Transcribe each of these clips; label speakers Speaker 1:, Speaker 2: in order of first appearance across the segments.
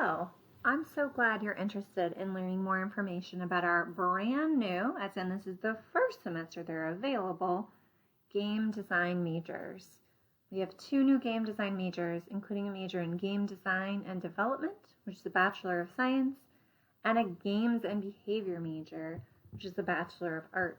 Speaker 1: Hello. I'm so glad you're interested in learning more information about our brand new, as in this is the first semester they're available, game design majors. We have 2 new game design majors, including a major in game design and development, which is a Bachelor of Science, and a games and behavior major, which is a Bachelor of Arts.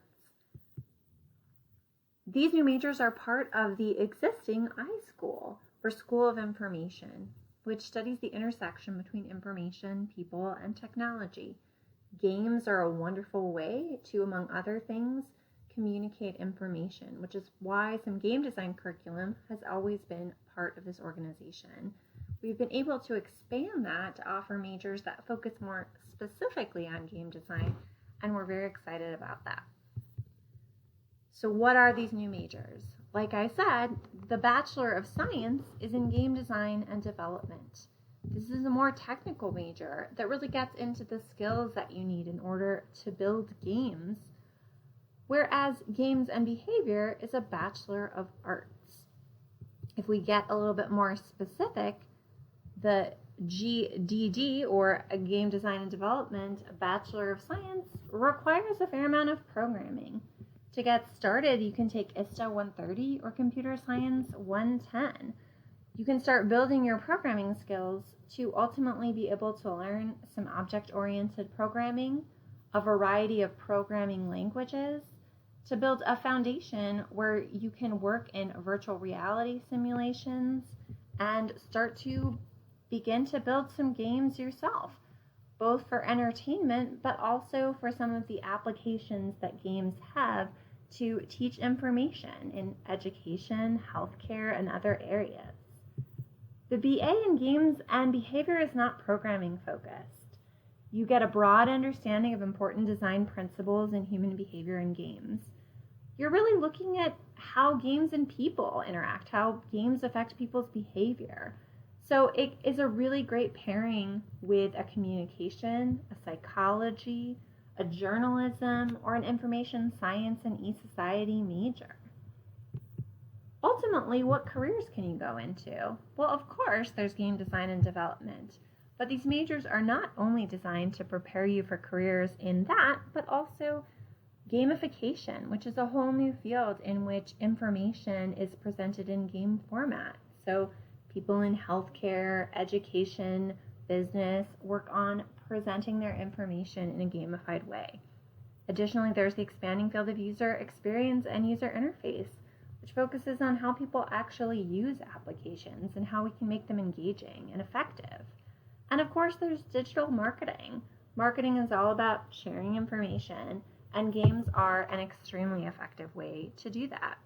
Speaker 1: These new majors are part of the existing iSchool, or School of Information, which studies the intersection between information, people, and technology. Games are a wonderful way to, among other things, communicate information, which is why some game design curriculum has always been part of this organization. We've been able to expand that to offer majors that focus more specifically on game design, and we're very excited about that. So what are these new majors? Like I said, the Bachelor of Science is in game design and development. This is a more technical major that really gets into the skills that you need in order to build games, whereas games and behavior is a Bachelor of Arts. If we get a little bit more specific, the GDD, or a Game Design and Development, a Bachelor of Science, requires a fair amount of programming. To get started, you can take ISTA 130 or Computer Science 110. You can start building your programming skills to ultimately be able to learn some object-oriented programming, a variety of programming languages, to build a foundation where you can work in virtual reality simulations and start to begin to build some games yourself, both for entertainment, but also for some of the applications that games have to teach information in education, healthcare, and other areas. The BA in Games and Behavior is not programming focused. You get a broad understanding of important design principles in human behavior in games. You're really looking at how games and people interact, how games affect people's behavior. So it is a really great pairing with a communication, a psychology, a journalism, or an information science and e-society major. Ultimately, what careers can you go into? Well, of course, there's game design and development, but these majors are not only designed to prepare you for careers in that, but also gamification, which is a whole new field in which information is presented in game format. So people in healthcare, education, business work on presenting their information in a gamified way. Additionally, there's the expanding field of user experience and user interface, which focuses on how people actually use applications and how we can make them engaging and effective. And of course, there's digital marketing. Marketing is all about sharing information, and games are an extremely effective way to do that.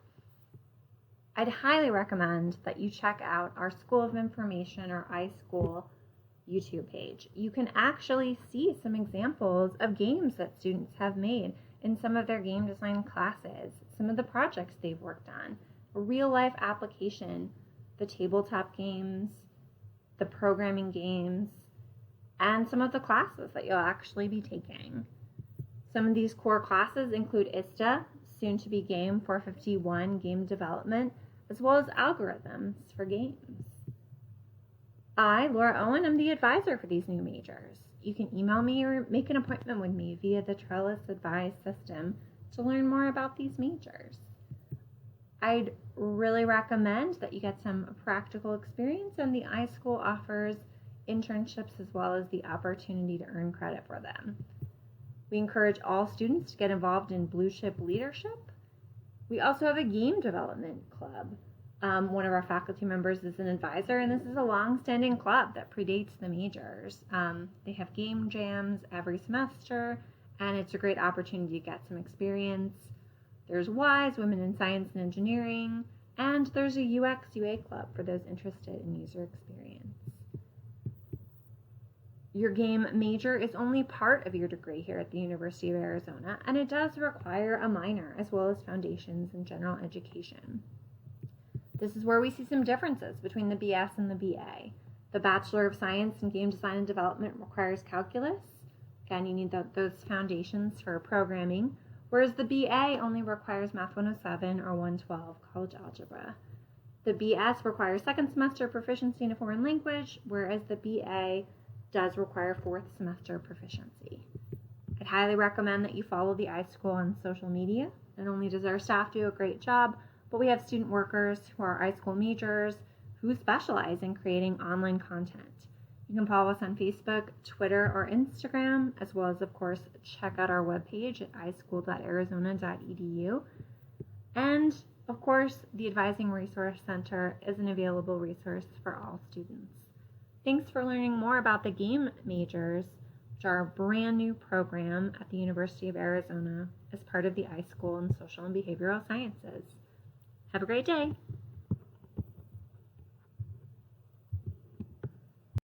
Speaker 1: I'd highly recommend that you check out our School of Information, or iSchool, YouTube page. You can actually see some examples of games that students have made in some of their game design classes, some of the projects they've worked on, a real-life application, the tabletop games, the programming games, and some of the classes that you'll actually be taking. Some of these core classes include ISTA, soon to be Game 451, Game Development, as well as algorithms for games. I, Laura Owen, am the advisor for these new majors. You can email me or make an appointment with me via the Trellis Advise system to learn more about these majors. I'd really recommend that you get some practical experience, and the iSchool offers internships as well as the opportunity to earn credit for them. We encourage all students to get involved in Blue Chip leadership. We also have a game development club. One of our faculty members is an advisor, and this is a long-standing club that predates the majors. They have game jams every semester, and it's a great opportunity to get some experience. There's WISE, Women in Science and Engineering, and there's a UX/UA club for those interested in user experience. Your game major is only part of your degree here at the University of Arizona, and it does require a minor as well as foundations in general education. This is where we see some differences between the BS and the BA. The Bachelor of Science in Game Design and Development requires calculus. Again, you need those foundations for programming, whereas the BA only requires Math 107 or 112, college algebra. The BS requires second semester proficiency in a foreign language, whereas the BA does require 4th semester proficiency. I'd highly recommend that you follow the iSchool on social media. Not only does our staff do a great job, but we have student workers who are iSchool majors who specialize in creating online content. You can follow us on Facebook, Twitter, or Instagram, as well as, of course, check out our webpage at ischool.arizona.edu. And, of course, the Advising Resource Center is an available resource for all students. Thanks for learning more about the GAME majors, which are a brand new program at the University of Arizona as part of the iSchool in Social and Behavioral Sciences. Have a great day.